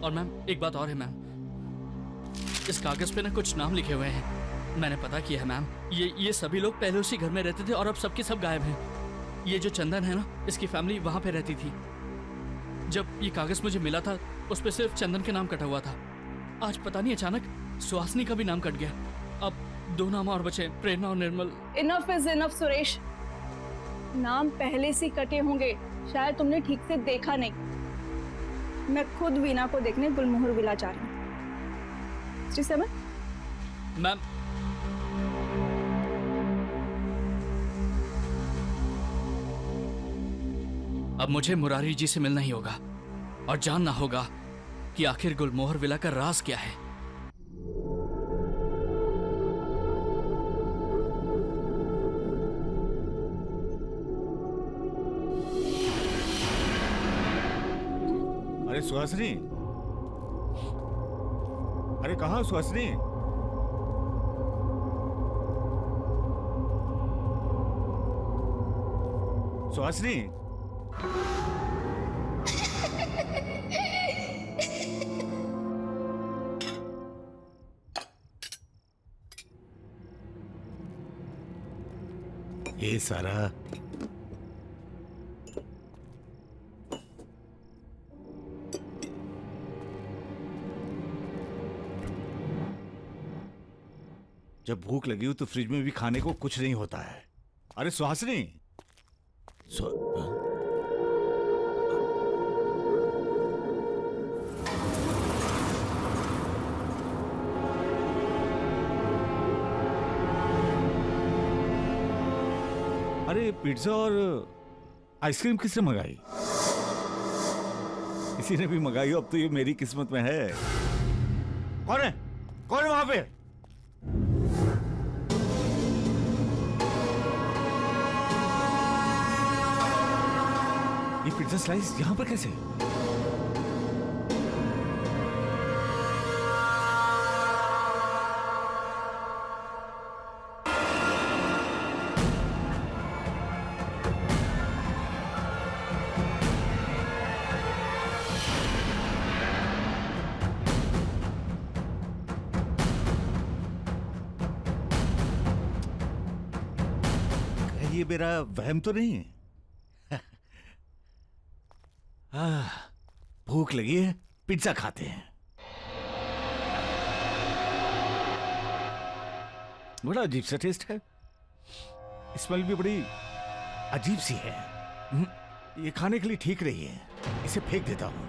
और मैम एक बात और है मैम, इस कागज पे ना कुछ नाम लिखे हुए हैं। मैंने पता किया है मैम, ये सभी लोग पहले उसी घर में रहते थे और अब सबके सब गायब हैं। ये जो चंदन है ना, इसकी फैमिली वहां पे रहती थी। जब ये कागज मुझे मिला था उस पे सिर्फ चंदन के नाम कटा हुआ था। आज पता नहीं अचानक सुहासिनी का भी नाम कट गया। अब 2 नाम और बचे, प्रेरणा और Nirmal. Enough is enough Suresh, नाम पहले से कटे होंगे, शायद तुमने ठीक से देखा नहीं। मैं खुद वीना को देखने गुलमोहर विला जा रही हूँ। जी समझ? मैम अब मुझे मुरारी जी से मिलना ही होगा और जानना होगा कि आखिर गुलमोहर विला का राज क्या है। अरे सुहासिनी, अरे कहाँ सुहासिनी? सुहासिनी, ये सारा जब भूख लगी हो तो फ्रिज में भी खाने को कुछ नहीं होता है। अरे सुहासिनी, अरे पिज्जा और आइसक्रीम किसने मंगाई? किसी ने भी मंगाई हो, अब तो ये मेरी किस्मत में है। कौन है? कौन है वहां पे? ये पिज्जा स्लाइस यहां पर कैसे? ये मेरा वहम तो नहीं है? भूख लगी है, पिज्जा खाते हैं। बड़ा अजीब सा टेस्ट है, स्मेल भी बड़ी अजीब सी है। ये खाने के लिए ठीक नहीं है, इसे फेंक देता हूं।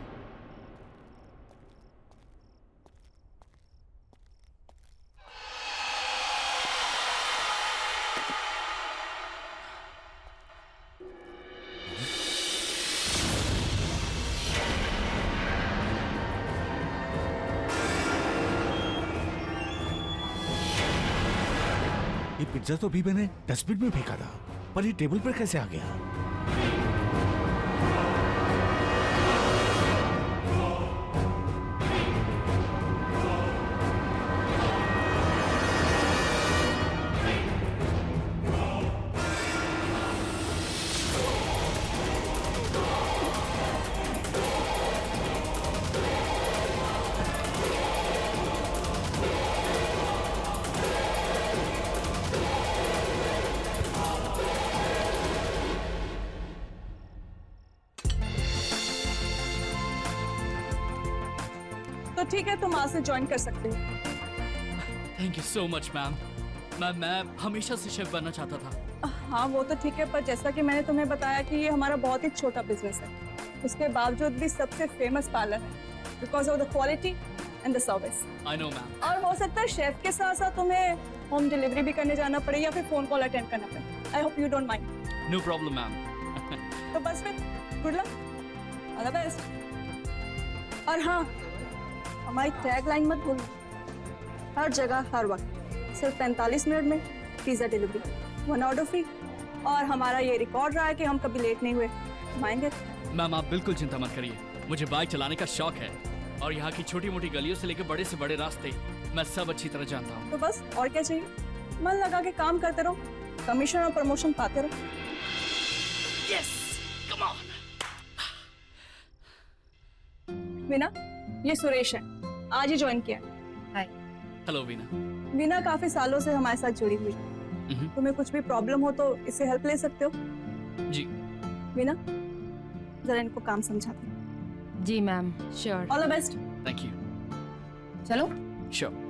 ये पिज्जा तो भी मैंने डस्टबिन में फेंका था, पर ये टेबल पर कैसे आ गया? तो ठीक है, तुम आज से ज्वाइन कर सकते हो। Thank you so much ma'am. मैं हमेशा से शेफ बनना चाहता था। हाँ वो तो ठीक है, पर जैसा कि मैंने तुम्हें बताया कि ये हमारा बहुत ही छोटा बिजनेस है, उसके बावजूद भी सबसे फेमस पार्लर है because of the quality and the service. I know ma'am. और हो सकता है शेफ के साथ साथ तुम्हें होम डिलीवरी भी करने जाना पड़े या फिर फोन कॉल अटेंड करना पड़े। I hope you don't mind. No problem ma'am. तो बस फिर good luck, all the best. और हाँ, हमारी टैग लाइन मत भूलना, हर जगह हर वक्त सिर्फ 45 मिनट में पिज्जा डिलीवरी, 1 ऑर्डर फ्री। और हमारा ये रिकॉर्ड रहा है कि हम कभी लेट नहीं हुए। मानेंगे? मैम आप बिल्कुल चिंता मत करिए, मुझे बाइक चलाने का शौक है और यहाँ की छोटी मोटी गलियों से लेकर बड़े से बड़े रास्ते मैं सब अच्छी तरह जानता हूँ। तो बस और क्या चाहिए? मन लगा के काम करते रहो, कमीशन और प्रमोशन पाते रहो। Yes, come on. वीना, ये सुरेश है, आज ही ज्वाइन किया। हेलो वीना। वीना काफी सालों से हमारे साथ जुड़ी हुई है। तुम्हें कुछ भी प्रॉब्लम हो तो इससे हेल्प ले सकते हो। जी। वीना, जरा इनको काम समझा दो। जी ma'am, sure. All the best. Thank you. चलो। श्योर।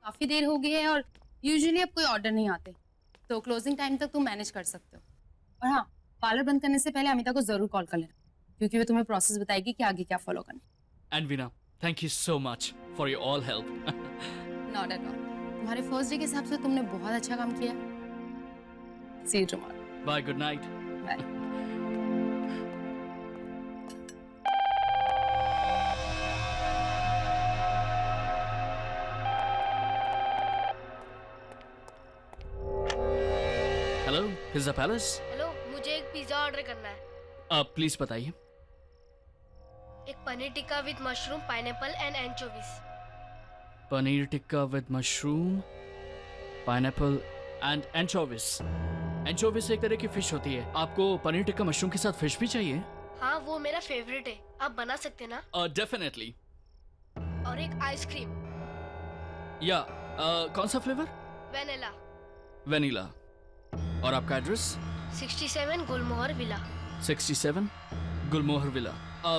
काफी देर हो गई है और यूजुअली अब कोई ऑर्डर नहीं आते, तो क्लोजिंग टाइम तक तुम मैनेज कर सकते हो। और हाँ, पार्लर बंद करने से पहले अमिता को जरूर कॉल कर लेना, क्योंकि वो तुम्हें प्रोसेस बताएगी कि आगे क्या फॉलो करना। And Veena, thank you so much for your all help. Not at all. तुम्हारे फर्स्ट डे के हिसाब से तुमने बहुत अच्छा काम किया। See you tomorrow. Bye, good night. Bye. Hello, pizza palace. Hello, मुझे एक पिज्जा ऑर्डर करना है। प्लीज बताइए। एक paneer tikka with mushroom, pineapple and anchovies. Paneer tikka with mushroom, pineapple and anchovies. Anchovies एक तरह की फिश होती है। आपको पनीर टिक्का मशरूम के साथ फिश भी चाहिए? हाँ, वो मेरा फेवरेट है। आप बना सकते ना? डेफिनेटली। और एक आइसक्रीम। या कौन सा फ्लेवर? वेनिला। वेनिला। और आपका address? 67 Gulmohar villa. 67 Gulmohar villa.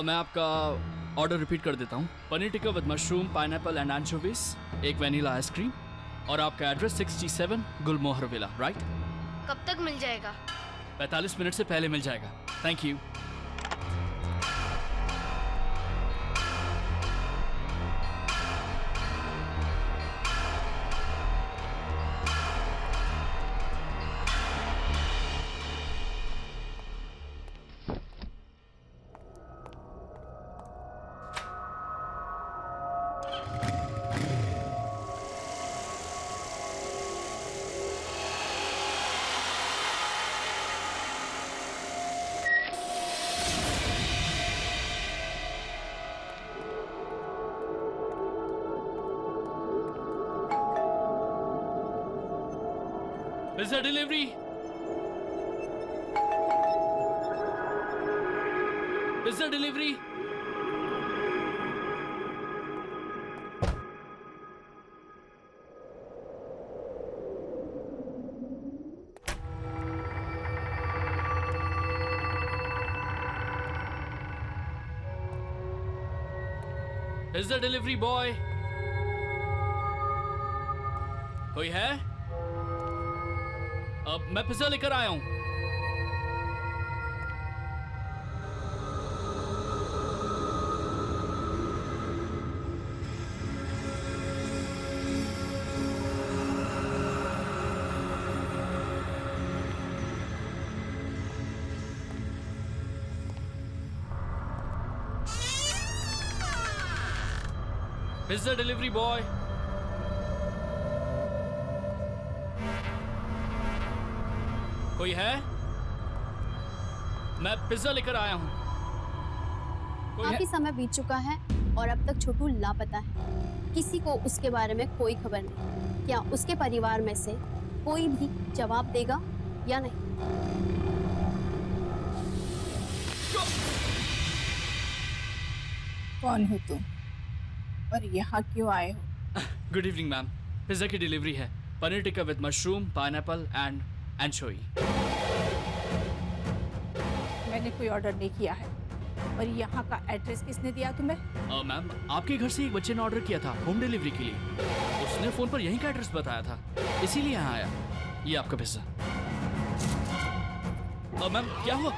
मैं आपका ऑर्डर रिपीट कर देता हूँ। Paneer tikka with mushroom, pineapple and anchovies, एक वेनिला आइसक्रीम, और आपका एड्रेस 67 गुलमोहर विला, राइट? कब तक मिल जाएगा? 45 मिनट से पहले मिल जाएगा। Thank you. Pizza delivery. Pizza delivery. Pizza delivery boy. कोई है? अब मैं पिज्जा लेकर आया हूं। Pizza delivery boy. कोई है? मैं पिज्जा लेकर आया हूँ। कोई है? काफी समय बीत चुका है और अब तक छोटू लापता है। किसी को उसके बारे में कोई खबर नहीं। क्या उसके परिवार में से कोई भी जवाब देगा या नहीं? कौन हो तुम और यहाँ क्यों आए हो? Good evening ma'am. पिज्जा की डिलीवरी है। Paneer tikka with mushroom, pineapple and anchovy. मैंने कोई ऑर्डर नहीं किया है। और यहाँ का एड्रेस किसने दिया तुम्हें? मैम, आपके घर से एक बच्चे ने ऑर्डर किया था होम डिलीवरी के लिए। उसने फोन पर यहीं का एड्रेस बताया था, इसीलिए यहाँ आया। ये आपका पिज्जा। मैम, क्या हुआ?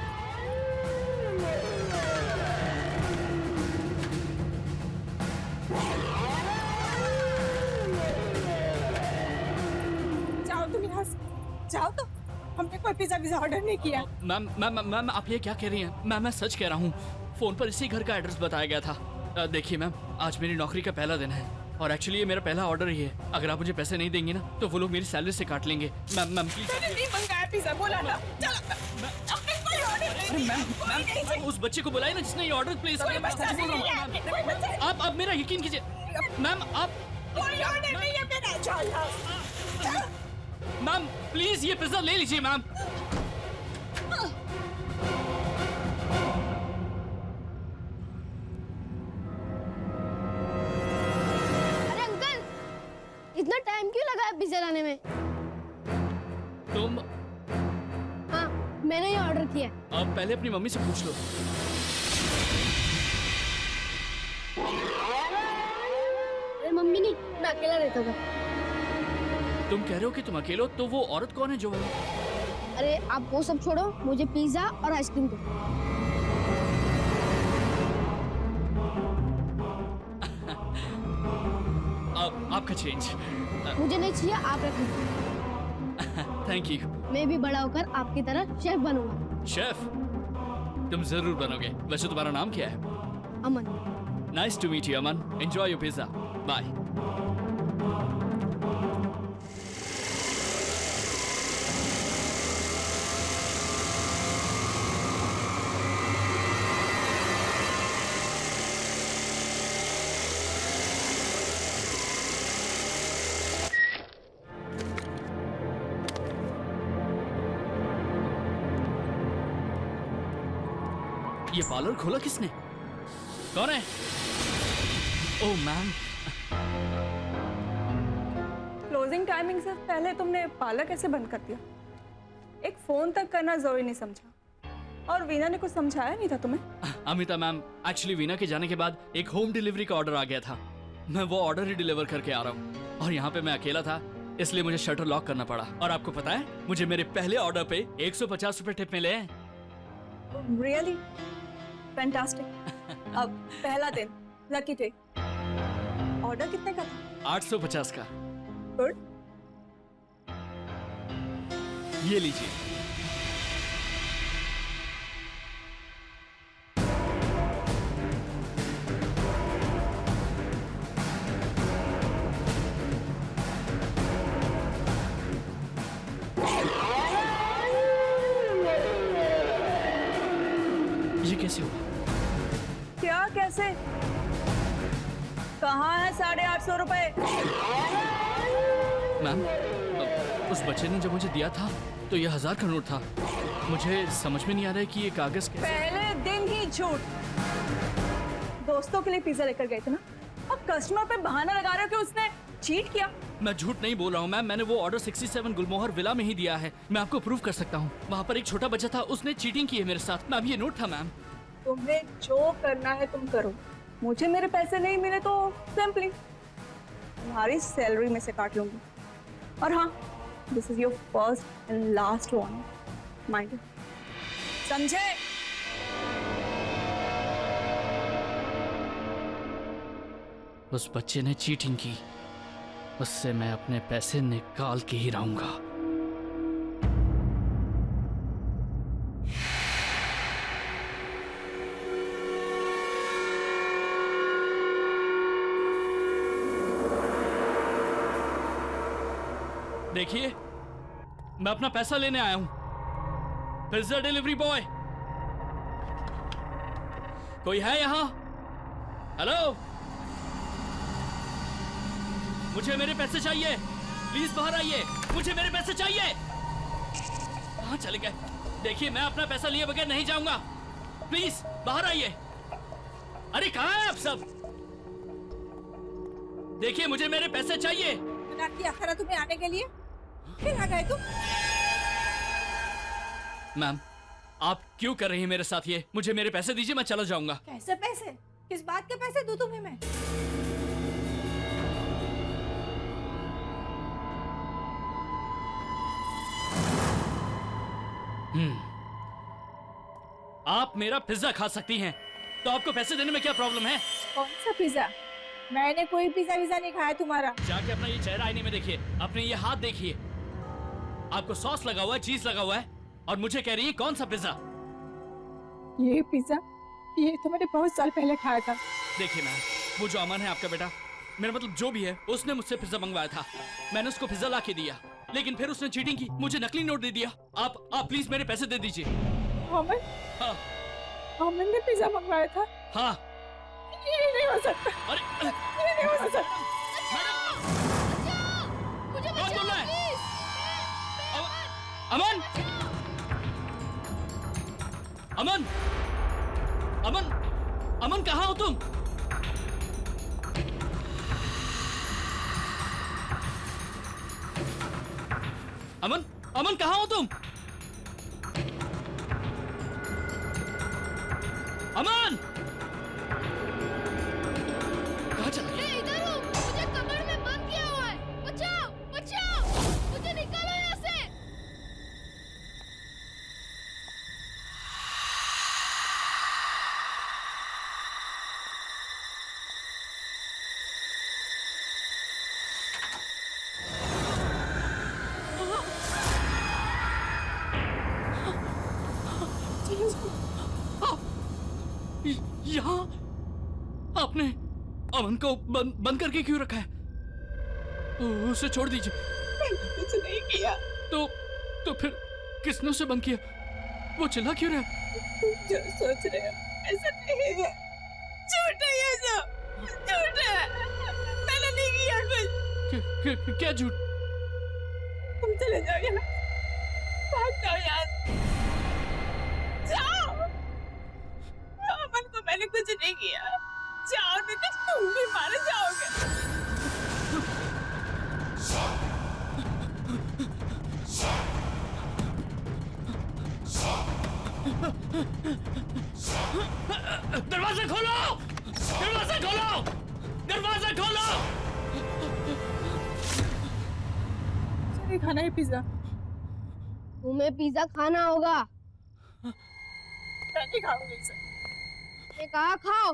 जाओ तुम यहाँ से, जाओ तो। हमने कोई पिज्जा विज़ा ऑर्डर नहीं किया। मैम मैम मैम आप ये क्या कह रही हैं? मैम मैं सच कह रहा हूँ, फोन पर इसी घर का एड्रेस बताया गया था। देखिए मैम, आज मेरी नौकरी का पहला दिन है और एक्चुअली ये मेरा पहला ऑर्डर ही है। अगर आप मुझे पैसे नहीं देंगी ना तो वो लोग मेरी सैलरी से काट लेंगे। Ma'am ma'am please. मैंने नहीं मंगाया पिज्जा, बोला ना। चलो, हमने कोई ऑर्डर नहीं अरे मैम किया। मैम उस बच्चे को बुलाइए ना जिसने ये ऑर्डर प्लेस कोई किया। मैं बच्चा सच बोल नहीं रहा है, हूँ। कोई बच्चा नहीं। आप मेरा यकीन कीजिए मैम। आप कोई ऑर्डर नहीं है मेरा। चलो। मैम प्लीज ये पिज्जा ले लीजिए मैम। अरे अंकल, इतना टाइम क्यों लगा है पिज्जा लाने में? तुम हाँ, मैंने ये ऑर्डर किया है। अब पहले अपनी मम्मी से पूछ लो। अरे मम्मी नहीं, मैं अकेला रहता था। तुम कह रहे हो कि तुम अकेले हो, तो वो औरत कौन है जो अरे आप वो सब छोड़ो, मुझे पिज्जा और आइसक्रीम दो। आपका चेंज। मुझे नहीं चाहिए, आप रख लीजिए। Thank you. मैं भी बड़ा होकर आपकी तरह शेफ बनूंगा। शेफ तुम जरूर बनोगे। वैसे तुम्हारा नाम क्या है? Aman. Nice to meet you Aman. Enjoy your pizza. Bye. ये पार्लर खोला किसने? कौन है? ओह मैम, क्लोजिंग टाइमिंग से पहले तुमने पार्लर कैसे बंद कर दिया? एक फोन तक करना जरूरी नहीं समझा? और वीना ने कुछ समझाया नहीं था तुम्हें? अमिता मैम, एक्चुअली वीना के जाने के बाद एक होम डिलीवरी का ऑर्डर आ गया था। मैं वो ऑर्डर ही डिलीवर करके आ रहा हूँ और यहाँ पे मैं अकेला था, इसलिए मुझे शटर लॉक करना पड़ा। और आपको पता है, मुझे मेरे पहले ऑर्डर पे 150 रुपए टिप मिले हैं। Really fantastic. अब पहला दिन, लकी डे। ऑर्डर कितने का था? 850 का। गुड। ये लीजिए। ये कैसे हुआ? क्या कैसे? कहाँ है 850 रुपए? मैम, उस बच्चे ने जब मुझे दिया था तो ये 1000 का नोट था। मुझे समझ में नहीं आ रहा है कि ये कागज कैसे। पहले दिन ही झूठ। दोस्तों के लिए पिज्जा लेकर गए थे ना, अब कस्टमर पे बहाना लगा रहे हो कि उसने चीट किया। मैं झूठ नहीं बोल रहा हूँ मैम, मैंने वो ऑर्डर 67 गुलमोहर विला में ही दिया है। मैं आपको प्रूव कर सकता हूँ। वहाँ पर एक छोटा बच्चा था, उसने चीटिंग की है मेरे साथ। मैम ये नोट था मैम। तुम्हें जो करना है तुम करो, मुझे मेरे पैसे नहीं मिले तो सिंपली तुम्हारी सैलरी में से काट लूंगी। और हाँ, this is your first and last one, mind it, समझे? उस बच्चे ने चीटिंग की, उससे मैं अपने पैसे निकाल के ही रहूंगा। देखिए, मैं अपना पैसा लेने आया हूं। पिज्जा डिलीवरी बॉय, कोई है यहां? हेलो, मुझे मेरे पैसे चाहिए। प्लीज बाहर आइए, मुझे मेरे पैसे चाहिए। कहां चले गए? देखिए, मैं अपना पैसा लिए बगैर नहीं जाऊंगा। प्लीज बाहर आइए। अरे कहां है आप सब? देखिए, मुझे मेरे पैसे चाहिए। मना किया था तुम्हें आने के लिए, फिर आ गए तुम। मैम, आप क्यों कर रही हैं मेरे साथ ये? मुझे मेरे पैसे दीजिए, मैं चला जाऊंगा। कैसे पैसे? किस बात के पैसे दूं तुम्हें मैं? आप मेरा पिज्जा खा सकती हैं, तो आपको पैसे देने में क्या प्रॉब्लम है? कौन सा पिज्जा? मैंने कोई पिज्जा विज़ा नहीं खाया तुम्हारा। जाके अपना ये चेहरा आईने में देखिए, अपने ये हाथ देखिए। आपको सॉस लगा हुआ है, चीज लगा हुआ है, और मुझे कह रही है कौन सा पिज्जा? ये पिज्जा ये तो मैंने बहुत साल पहले खाया था। देखिए मैम, वो जो अमन है आपका बेटा, मेरा मतलब जो भी है, उसने मुझसे पिज्जा मंगवाया था। मैंने उसको पिज्जा ला के दिया, लेकिन फिर उसने चीटिंग की, मुझे नकली नोट दे दिया। आप प्लीज मेरे पैसे दे दीजिए। अमन हाँ अमन ने पिज्जा मंगवाया था? हाँ। ये नहीं हो सकता, अरे ये नहीं हो सकता। मुझे कौन बोल रहा है? प्लीज। अमन, अमन, अमन, अमन कहाँ हो तुम? अमन, अमन कहाँ हो तुम? अमन कहाँ चला गया? मैं इधर हूँ, मुझे कमर में बंद किया हुआ है। बचाओ, बचाओ, मुझे निकालो यहाँ से। यहाँ आपने अमन को बंद करके क्यों रखा है? उसे छोड़ दीजिए। कुछ नहीं किया। तो फिर किसने उसे बंद किया? वो चिल्ला क्यों रहा है? तुम जो सोच रहे हो ऐसा नहीं है, झूठ है ये सब, झूठ है। मैंने नहीं किया कुछ। क्या झूठ? तुम चले जाओ यहाँ, भाग जाओ यहाँ से। जाओ, अमन को मैंने कुछ नहीं किया। जाओ, नहीं तो तुम भी मारे जाओगे। दरवाजा खोलो! दरवाजा खोलो! दरवाजा खोलो! मुझे नहीं खाना है पिज्जा। तुम्हें पिज्जा खाना होगा। मैं नहीं खाऊंगी इसे। ये कहा खाओ।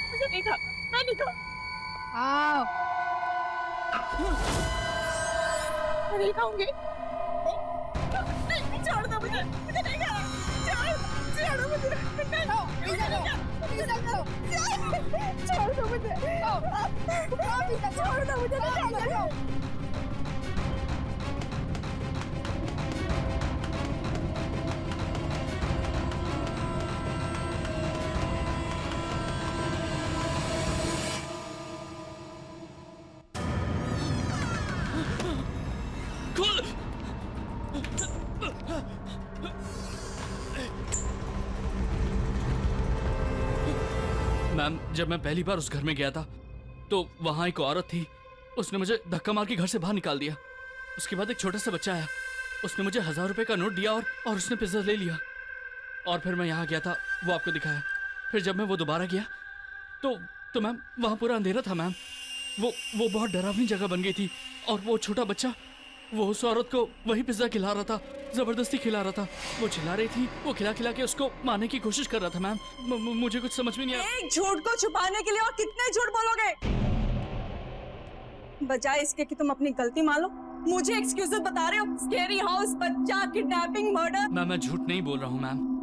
मुझे नहीं खाना, मैं नहीं खाऊंगी। खाओ। मैं नहीं खाऊंगी। नहीं, छोड़ दो मुझे नहीं खाना। छोड़ दो मुझे, नहीं खाओ, पिज्जा खाओ, पिज्जा खाओ। छोड़ दो मुझे, खाओ पिज्जा, छोड़ दो मुझे, नहीं पिज्जा खाना। खाओ। खोल! मैम, जब मैं पहली बार उस घर में गया था तो वहां एक औरत थी, उसने मुझे धक्का मार के घर से बाहर निकाल दिया। उसके बाद एक छोटा सा बच्चा आया, उसने मुझे 1000 रुपए का नोट दिया और उसने पिज्जा ले लिया। और फिर मैं यहाँ गया था, वो आपको दिखाया। फिर जब मैं वो दोबारा गया तो मैम वहाँ पूरा अंधेरा था मैम। वो बहुत डरावनी जगह बन गई थी, और वो छोटा बच्चा वो उस औरत को वही पिज्जा खिला रहा था, जबरदस्ती खिला रहा था। वो चिल्ला रही थी, वो खिला के उसको मारने की कोशिश कर रहा था मैम। मुझे कुछ समझ में नहीं आया। एक झूठ को छुपाने के लिए और कितने झूठ बोलोगे? बजाय इसके कि तुम अपनी गलती मान लो, मुझे एक्सक्यूजेस बता रहे हो। स्केरी हाउस, बच्चा, किडनैपिंग, मर्डर। मैम, मैं झूठ नहीं बोल रहा हूँ मैम।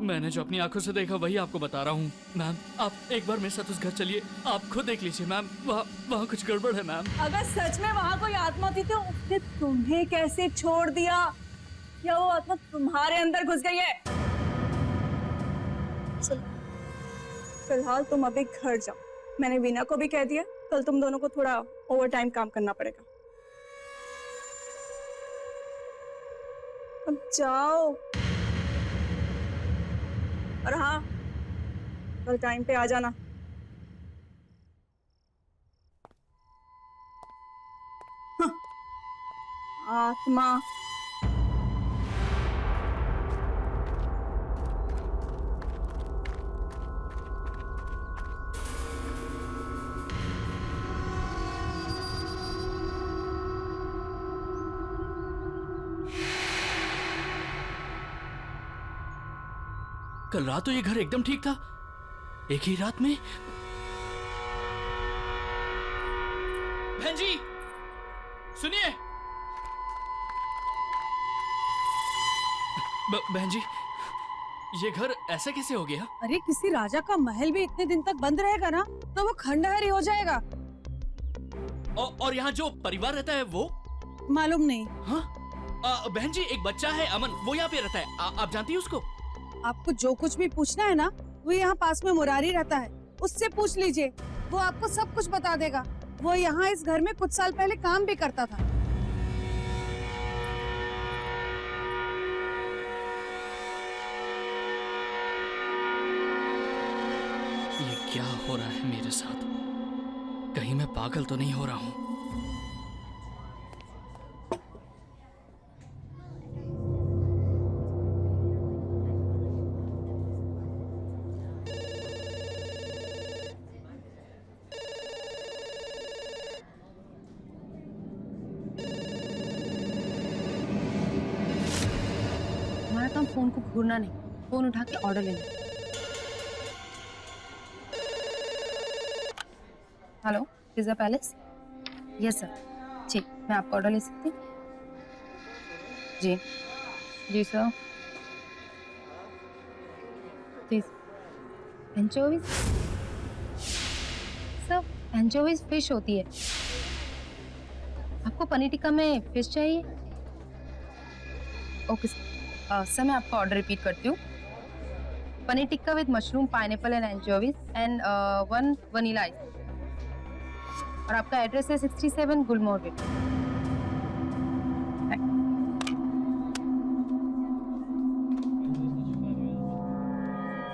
मैंने जो अपनी आंखों से देखा वही आपको बता रहा हूँ मैम। आप एक बार मेरे साथ उस घर चलिए, आप खुद देख लीजिए मैम। वहाँ कुछ गड़बड़ है मैम। अगर सच में वहाँ कोई आत्मा थी तो उसने तुम्हें कैसे छोड़ दिया? या वो आत्मा तुम्हारे अंदर घुस गई है? चलो, फिलहाल तुम अभी घर जाओ। मैंने वीना को भी कह दिया, कल तुम दोनों को थोड़ा ओवर टाइम काम करना पड़ेगा। अब जाओ। और हाँ, कल टाइम पे आ जाना। हाँ, आत्मा। कल रात तो ये घर एकदम ठीक था, एक ही रात में। बहन जी, सुनिए। बहन जी, ये घर ऐसे कैसे हो गया? अरे किसी राजा का महल भी इतने दिन तक बंद रहेगा ना तो वो खंडहर ही हो जाएगा। और यहाँ जो परिवार रहता है वो? मालूम नहीं। हाँ? बहन जी, एक बच्चा है अमन, वो यहाँ पे रहता है। आप जानती है उसको? आपको जो कुछ भी पूछना है ना, वो यहाँ पास में मुरारी रहता है, उससे पूछ लीजिए, वो आपको सब कुछ बता देगा। वो यहाँ इस घर में कुछ साल पहले काम भी करता था। ये क्या हो रहा है मेरे साथ? कहीं मैं पागल तो नहीं हो रहा हूँ? हमारा काम फोन को घूरना नहीं, फोन उठा के ऑर्डर लेना। Hello, pizza palace? Yes sir. जी, मैं आपका ऑर्डर ले सकती हूँ? जी जी सर। जी एंचोवीज? सर एंचोवीज फिश होती है, आपको पनीर टिक्का में फिश चाहिए? ओके सर, मैं आपका ऑर्डर रिपीट करती हूँ। Paneer tikka with mushroom, pineapple and anchovies and 1 vanilla ice. और आपका एड्रेस है 67 गुलमोहर वे।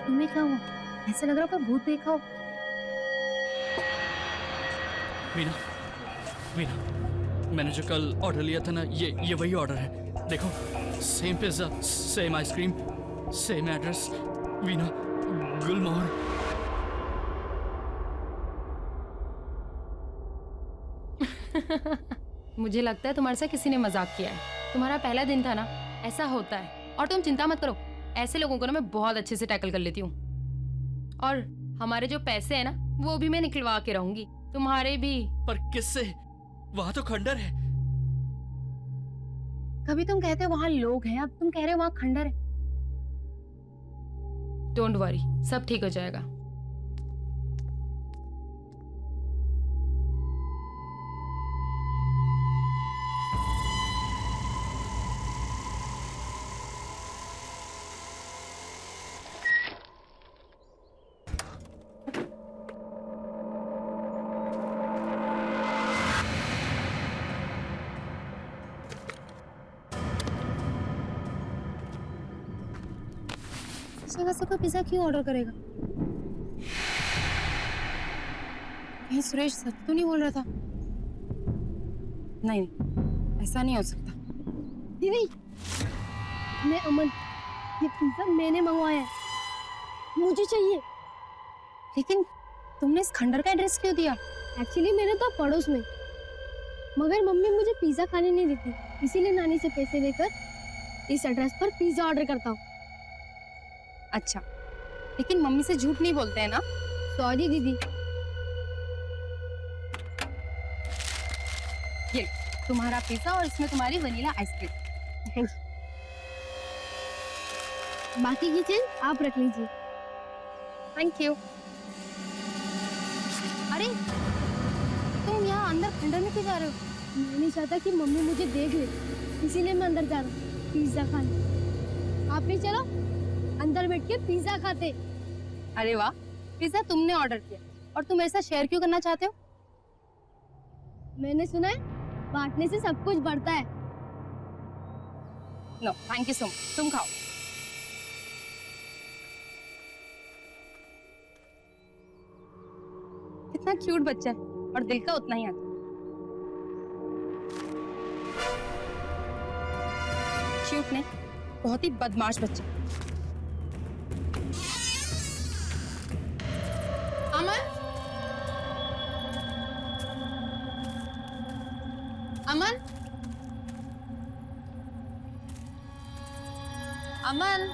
तुम्हें क्या हुआ? ऐसा लग रहा है कोई भूत देखा हो। मीना, मीना, मैंने जो कल ऑर्डर लिया था ना, ये वही ऑर्डर है। देखो, same pizza, same ice cream, same address, Veena, Gulmohar. मुझे लगता है तुम्हारे साथ किसी ने मजाक किया है। तुम्हारा पहला दिन था ना, ऐसा होता है। और तुम चिंता मत करो, ऐसे लोगों को ना मैं बहुत अच्छे से टैकल कर लेती हूँ। और हमारे जो पैसे हैं ना, वो भी मैं निकलवा के रहूंगी, तुम्हारे भी। पर किससे? वहां तो खंडर है। कभी तुम कहते हो वहां लोग हैं, अब तुम कह रहे हो वहां खंडर है। डोंट वरी, सब ठीक हो जाएगा। वैसे कोई पिज्जा क्यों ऑर्डर करेगा? कहीं सुरेश सच तो नहीं बोल रहा था? नहीं, ऐसा नहीं हो सकता। दीदी, मैं अमन, ये पिज्जा मैंने मंगवाया है, मुझे चाहिए। लेकिन तुमने इस खंडर का एड्रेस क्यों दिया? एक्चुअली मेरे तो पड़ोस में, मगर मम्मी मुझे पिज्जा खाने नहीं देती, इसीलिए नानी से पैसे लेकर इस एड्रेस पर पिज्जा ऑर्डर करता हूँ। अच्छा, लेकिन मम्मी से झूठ नहीं बोलते हैं ना? सॉरी दीदी। ये तुम्हारा पिज्जा और इसमें तुम्हारी वनीला आइसक्रीम। थैंक्स। बाकी की चेंज आप रख लीजिए। Thank you. अरे तुम यहाँ अंदर खंडर में क्यों जा रहे हो? मैं नहीं चाहता कि मम्मी मुझे देख ले, इसीलिए मैं अंदर जा रहा हूँ पिज्जा खाने। आप भी चलो, अंदर बैठ के पिज्जा खाते। अरे वाह, पिज्जा तुमने ऑर्डर किया और तुम ऐसा शेयर क्यों करना चाहते हो? मैंने सुना है बांटने से सब कुछ बढ़ता है। No thank you so much, तुम खाओ। कितना क्यूट बच्चा है और दिल का उतना ही आता। क्यूट ने बहुत ही बदमाश बच्चा। अमन, अमन, अमन,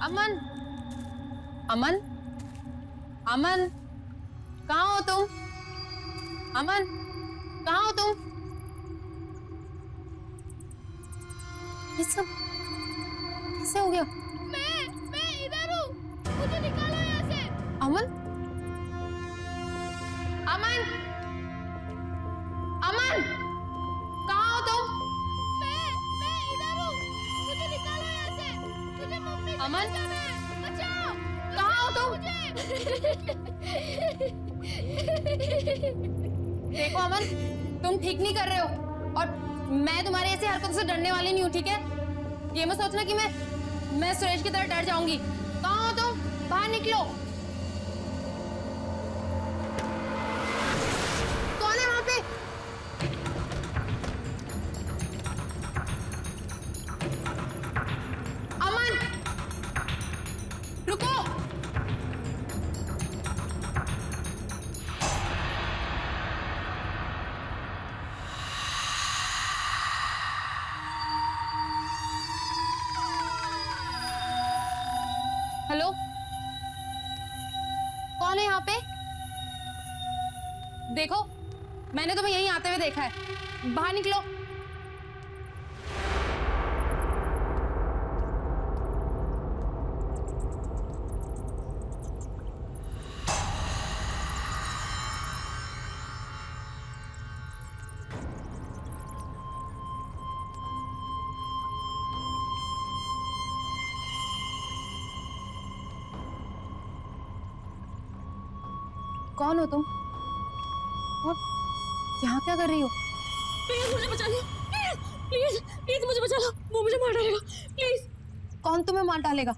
अमन, अमन, अमन, कहाँ हो तुम? अमन, कहाँ हो तुम? ये सब कैसे हो गया? मैं इधर हूँ, मुझे निकालो यहाँ से। अमन, अमन, अमन, कहाँ हो तुम? मैं इधर हूँ, मुझे निकालो यहाँ से। मुझे मम्मी से अमन? बचाना है, बचाओ। कहाँ हो तुम? देखो अमन, तुम ठीक नहीं कर रहे हो और मैं तुम्हारी ऐसी हरकतों से डरने वाली नहीं हूँ, ठीक है? ये मत सोचना कि मैं सुरेश की तरह डर जाऊंगी। कहाँ हो तुम? बाहर निकलो। कौन है वहां पे? अमन, रुको। हेलो, कौन है यहाँ पे? देखो, मैंने तुम्हें यहीं आते हुए देखा है। बाहर निकलो। कौन हो तुम? और यहाँ क्या कर रही हो? प्लीज मुझे बचा लो, प्लीज प्लीज मुझे बचा लो, वो मुझे मार डालेगा, प्लीज। कौन तुम्हें मार डालेगा?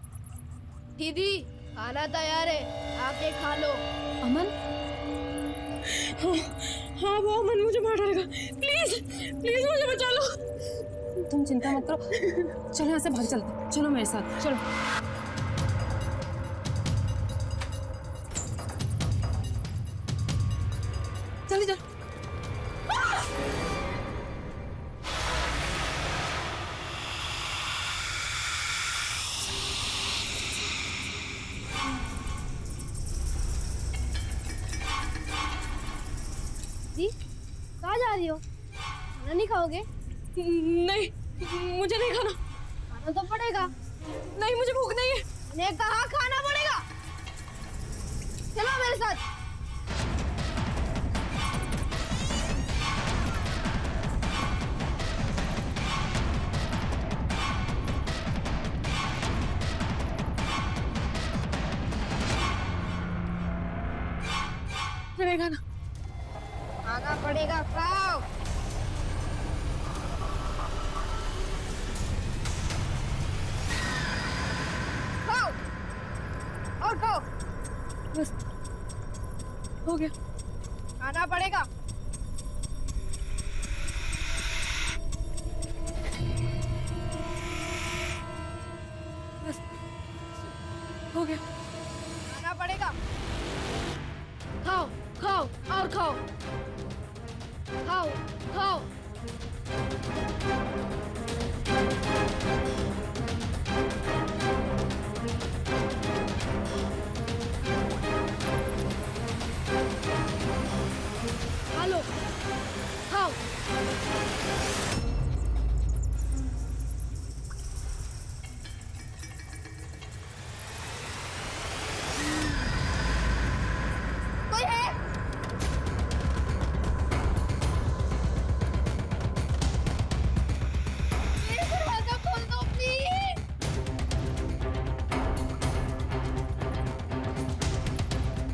दीदी खाना तैयार है, आके खा लो। अमन, हाँ वो अमन मुझे मार डालेगा, प्लीज प्लीज मुझे बचा लो। तुम चिंता मत करो, चलो यहाँ से भाग चलते। चलो मेरे साथ, चलो। जल्दी चल। दी कहाँ जा रही हो? खाना नहीं खाओगे? नहीं, मुझे नहीं खाना। खाना तो पड़ेगा। नहीं, मुझे भूख नहीं है। मैंने कहा खाना पड़ेगा। चलो मेरे साथ। नहीं खाना। खाना पड़ेगा, खाओ। खाओ और खाओ। बस हो गया। खाना पड़ेगा। बस हो गया। खाना पड़ेगा। खाओ खाओ और खाओ। खाओ खाओ। खा लो, खाओ। कोई है? मेरे दरवाजा खोल दो प्लीज।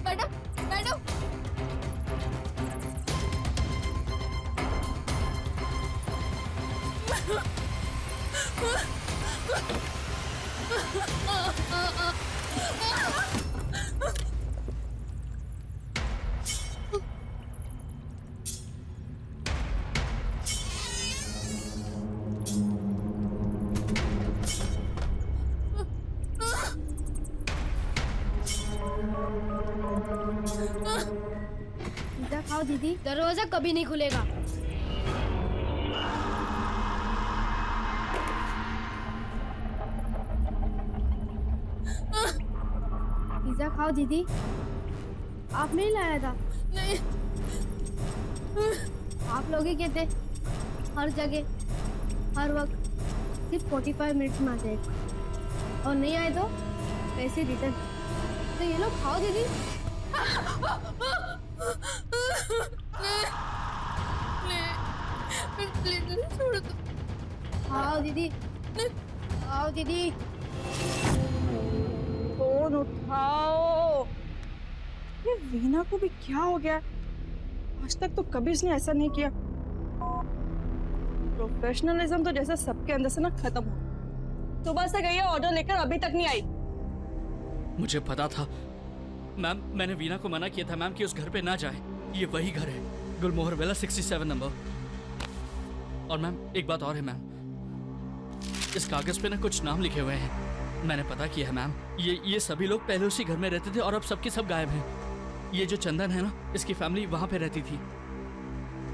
Madam, madam. पिज़्ज़ा खाओ दीदी, दरवाजा कभी नहीं खुलेगा। पिज़्ज़ा खाओ दीदी। आप नहीं लाया था? नहीं। आप लोग ही कहते हर जगह हर वक्त सिर्फ 45 मिनट्स में आ जाएगा। और नहीं आए तो पैसे रिटर्न। तो ये लो खाओ दीदी। प्लीज छोड़ दो। खाओ दीदी, खाओ दीदी। फोन उठाओ। ये वीना को भी क्या हो गया? आज तक तो कभी इसने ऐसा नहीं किया। प्रोफेशनलिज्म तो जैसे सबके अंदर से ना खत्म हो। सुबह से गई है ऑर्डर लेकर, अभी तक नहीं आई। मुझे पता था मैम, मैंने वीना को मना किया था मैम कि उस घर पे ना जाए। ये वही घर है, गुलमोहर विला 67 नंबर। और मैम एक बात और है मैम, इस कागज पे ना कुछ नाम लिखे हुए हैं। मैंने पता किया है मैम, ये सभी लोग पहले उसी घर में रहते थे और अब सबके सब गायब हैं। ये जो चंदन है ना, इसकी फैमिली वहां पे रहती थी।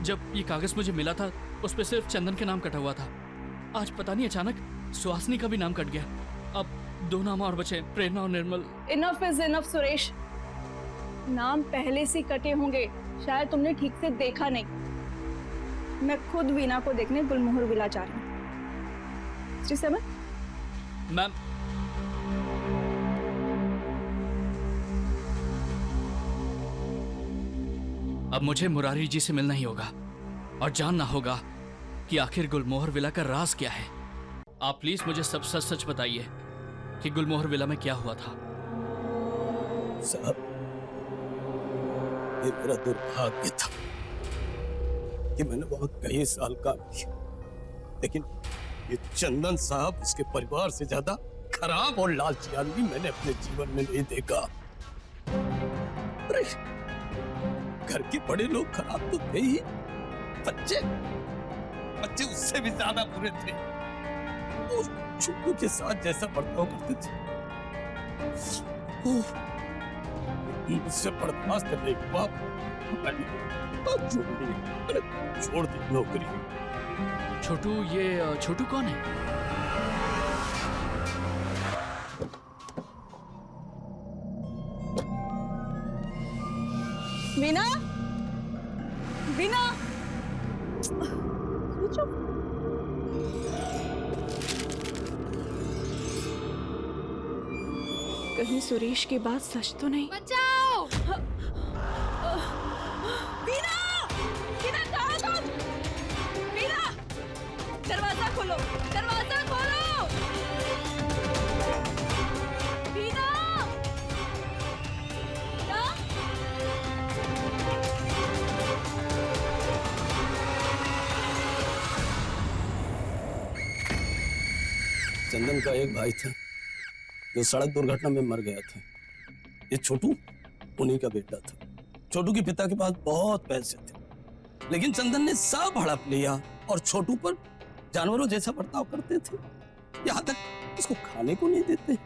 जब ये कागज मुझे मिला था उस पे सिर्फ चंदन के नाम कटा हुआ था। आज पता नहीं अचानक सुहासिनी का भी नाम कट गया। अब 2 नाम और बचे, प्रेरणा और Nirmal. Enough is enough Suresh. नाम पहले से कटे होंगे, शायद तुमने ठीक से देखा नहीं। मैं खुद वीना को देखने गुलमोहर विला जा रही हूँ। जी समझ? मैम अब मुझे मुरारी जी से मिलना ही होगा और जानना होगा कि आखिर गुलमोहर विला का राज क्या है। आप प्लीज मुझे सब सच सच बताइए कि गुलमोहर विला में क्या हुआ था। साहब, ये मेरा दुर्भाग्य था कि मैंने वहां कई साल काम किया, लेकिन ये चंदन साहब, इसके परिवार से ज्यादा खराब और लालची आदमी मैंने अपने जीवन में नहीं देखा। अरे, घर के बड़े लोग खराब तो थे ही, बच्चे उससे भी ज्यादा बुरे थे। वो छोटू के साथ जैसा बर्ताव करते थे, मुझसे बर्दाश्त करने के बाद मैंने छोड़ दी नौकरी। छोटू, ये छोटू कौन है? वीना, वीना, कहीं सुरेश की बात सच तो नहीं? बचाओ। वीना, वीना कहाँ तुम? वीना, दरवाजा खोलो, दरवाजा खोलो। वीना, वीना, चंदन का एक भाई था जो सड़क दुर्घटना में मर गया था। ये छोटू उन्हीं का बेटा था। छोटू के पिता के पास बहुत पैसे थे, लेकिन चंदन ने सब हड़प लिया और छोटू पर जानवरों जैसा बर्ताव करते थे। यहाँ तक उसको खाने को नहीं देते।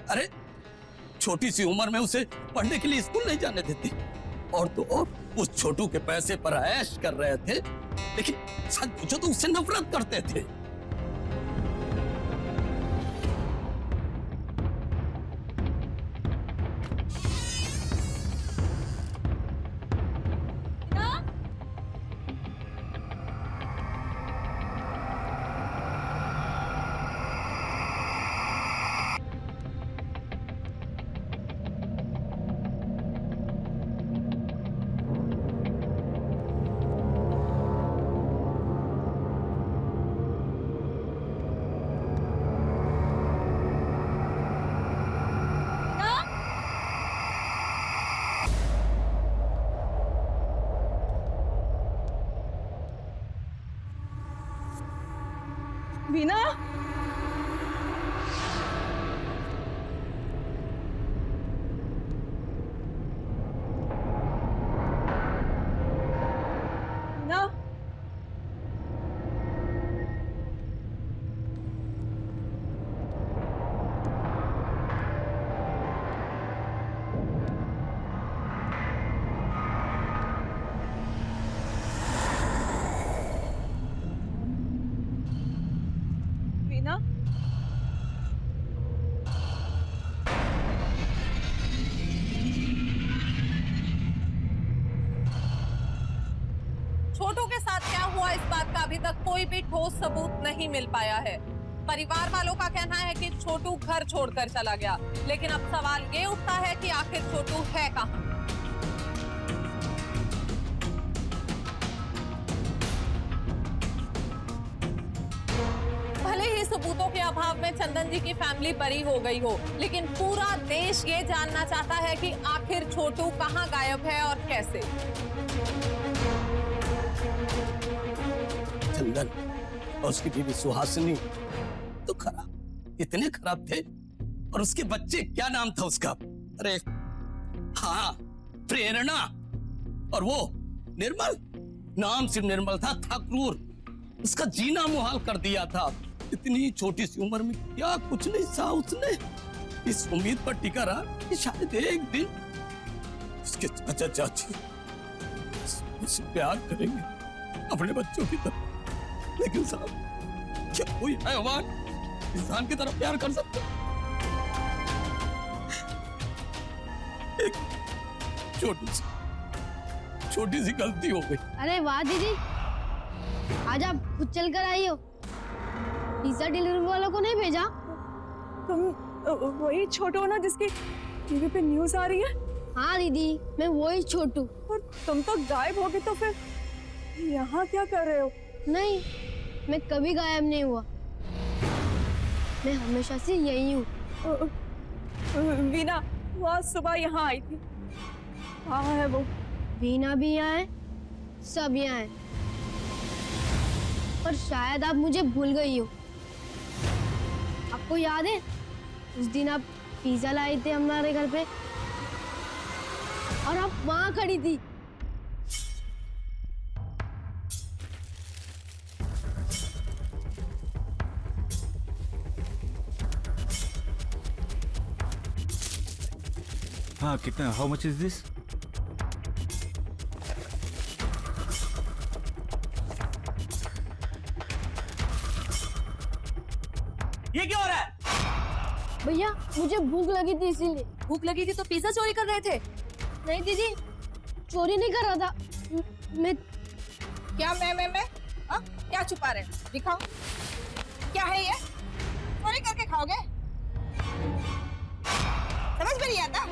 अरे, छोटी सी उम्र में उसे पढ़ने के लिए स्कूल नहीं जाने देते। और तो और उस छोटू के पैसे पर ऐश कर रहे थे, लेकिन सच पूछो तो उससे नफरत करते थे। वीना, वीना, वीना, छोटू के साथ क्या हुआ इस बात का अभी तक कोई भी ठोस सबूत नहीं मिल पाया है। परिवार वालों का कहना है कि छोटू घर छोड़कर चला गया, लेकिन अब सवाल ये उठता है कि आखिर छोटू है कहाँ? भले ही सबूतों के अभाव में चंदन जी की फैमिली बरी हो गई हो, लेकिन पूरा देश ये जानना चाहता है कि आखिर छोटू कहाँ गायब है और कैसे। चंदन और उसकी बीवी सुहासिनी तो खराब, इतने खराब थे। और उसके बच्चे, क्या नाम था उसका? अरे हाँ, प्रेरणा। और वो निर्मल, नाम सिर्फ निर्मल था क्रूर। उसका जीना मुहाल कर दिया था। इतनी छोटी सी उम्र में क्या कुछ नहीं सहा उसने। इस उम्मीद पर टिका रहा कि शायद एक दिन उसके चाचा चाची उससे प्यार करेंगे अपने बच्चों की तरह। लेकिन साहब, क्या कोई हैवान इंसान की तरह प्यार कर सकता? एक छोटी सी गलती हो गई। अरे वाह दीदी, आज आप खुद चल कर आई हो, पिज्जा डिलीवरी वालों को नहीं भेजा? तुम वही छोटू हो ना जिसकी टीवी पे न्यूज आ रही है? हाँ दीदी, मैं वही छोटू। और तुम तो गायब हो गए, तो फिर यहाँ क्या कर रहे हो? नहीं, मैं कभी गायब नहीं हुआ, मैं हमेशा से यही हूँ। वीना वो आज सुबह यहाँ आई थी। कहाँ है वो? वीना भी यहाँ है, सब यहाँ है, पर शायद आप मुझे भूल गई हो। आपको याद है उस दिन आप पिज्जा लाए थे हमारे घर पे और आप वहां खड़ी थी? हाँ, कितना? How much is this? ये क्या हो रहा है? भैया मुझे भूख लगी थी इसीलिए। भूख लगी थी तो पिज्जा चोरी कर रहे थे? नहीं दीदी, चोरी नहीं कर रहा था मैं। क्या मैं? हाँ? क्या छुपा रहे? दिखाओ, क्या है ये? चोरी करके खाओगे? समझ में नहीं आता?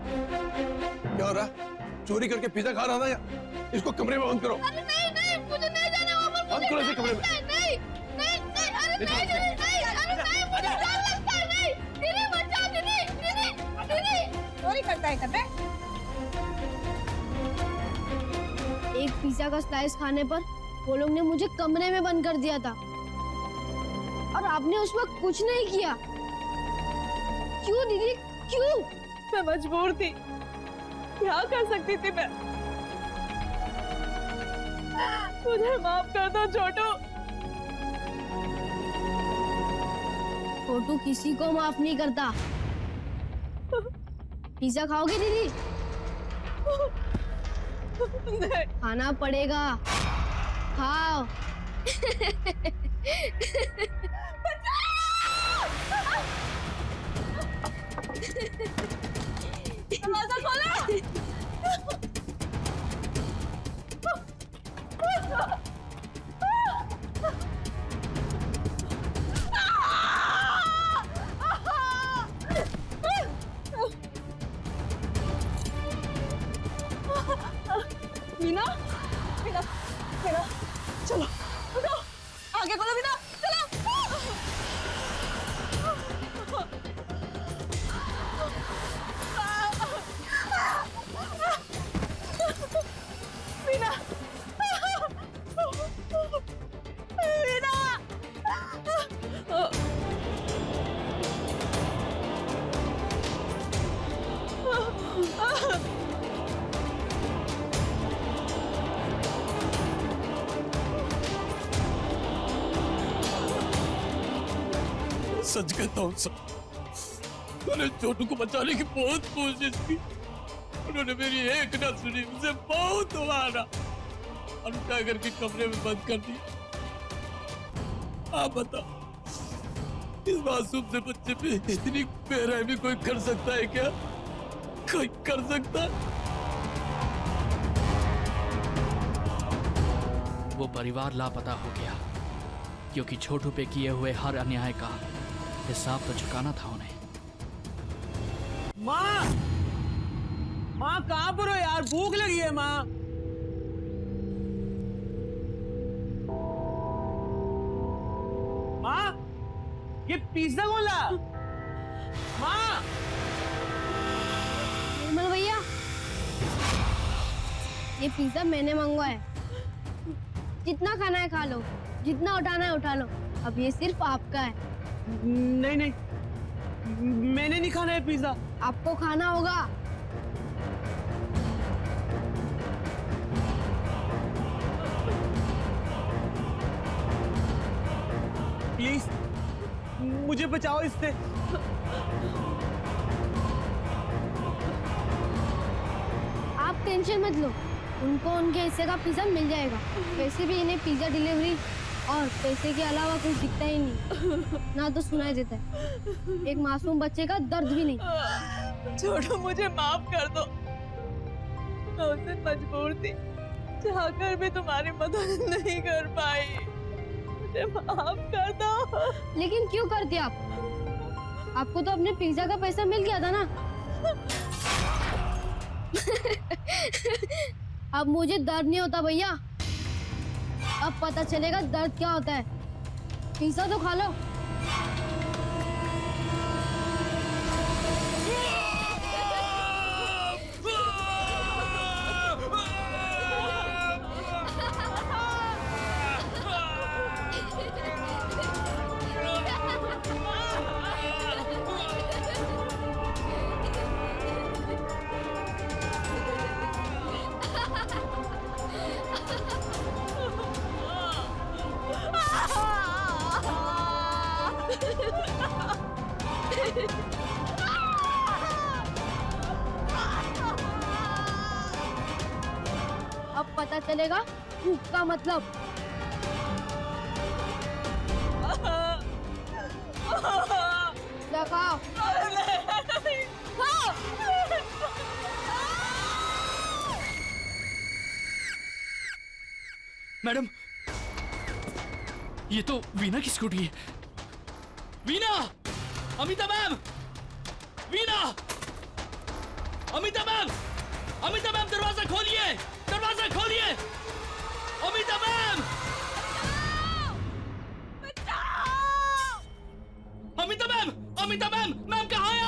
क्या हो रहा है? चोरी करके पिज्जा खा रहा था या? इसको कमरे में बंद करो। अरे नहीं, मुझे नहीं जाना वहाँ पर। बंद करो इसे कमरे में। नहीं, अरे मुझे डर लगता है। नहीं, दीदी बचाओ, दीदी। चोरी करता है करने? एक पिज्जा का स्लाइस खाने पर वो लोग ने मुझे कमरे में बंद कर दिया था और आपने उस वक्त कुछ नहीं किया। क्यों दीदी, क्यों? मैं मजबूर थी, क्या कर सकती थी मैं? मुझे माफ कर दो छोटू। छोटू किसी को माफ नहीं करता। पिज्जा खाओगे दीदी? नहीं। खाना पड़ेगा, खाओ। दरवाजा खोलो। मीना, मीना, मीना, चलो, उठो, आगे बोलो मीना, चलो। मीना, सच कहता हूँ सर, मैंने छोटू को बचाने की बहुत कोशिश की। उन्होंने मेरी एक ना सुनी, मुझे बहुत मारा और उठा करके कमरे में बंद कर दिया। आप बताओ, इस मासूम से बच्चे पे इतनी बेरहमी कोई कर सकता है क्या? कोई कर सकता है? वो परिवार लापता हो गया क्योंकि छोटू पे किए हुए हर अन्याय का हिसाब तो चुकाना था उन्हें। माँ, माँ कहाँ पर हो यार? भूख लगी है माँ। माँ, ये पिज्जा कौन ला? माँ, निर्मल भैया, ये पिज्जा मैंने मंगवाया है। जितना खाना है खा लो, जितना उठाना है उठा लो। अब ये सिर्फ आपका है। नहीं नहीं, मैंने नहीं खाना है पिज्जा। आपको खाना होगा। प्लीज मुझे बचाओ इससे। आप टेंशन मत लो, उनको उनके हिस्से का पिज्जा मिल जाएगा। वैसे भी इन्हें पिज्जा डिलीवरी और पैसे के अलावा कुछ दिखता ही नहीं, ना तो सुनाई देता है। एक मासूम बच्चे का दर्द भी नहीं। छोड़ो, मुझे माफ कर दो। मैं उस दिन मजबूर थी, चाहकर भी तुम्हारी मदद नहीं कर पाई। मुझे माफ कर दो। लेकिन क्यों करते आप? आपको तो अपने पिज्जा का पैसा मिल गया था ना। अब मुझे दर्द नहीं होता भैया। अब पता चलेगा दर्द क्या होता है। पिज्जा तो खा लो। अब पता चलेगा भूख का मतलब। क्या खाओ? मैडम, ये तो वीना की स्कूटी है। Veena! Amita ma'am! Veena! Amita ma'am! Amita ma'am, दरवाजा खोलिए! दरवाजा खोलिए! Amita ma'am! Amita ma'am! Amita ma'am! Ma'am कहाँ हैं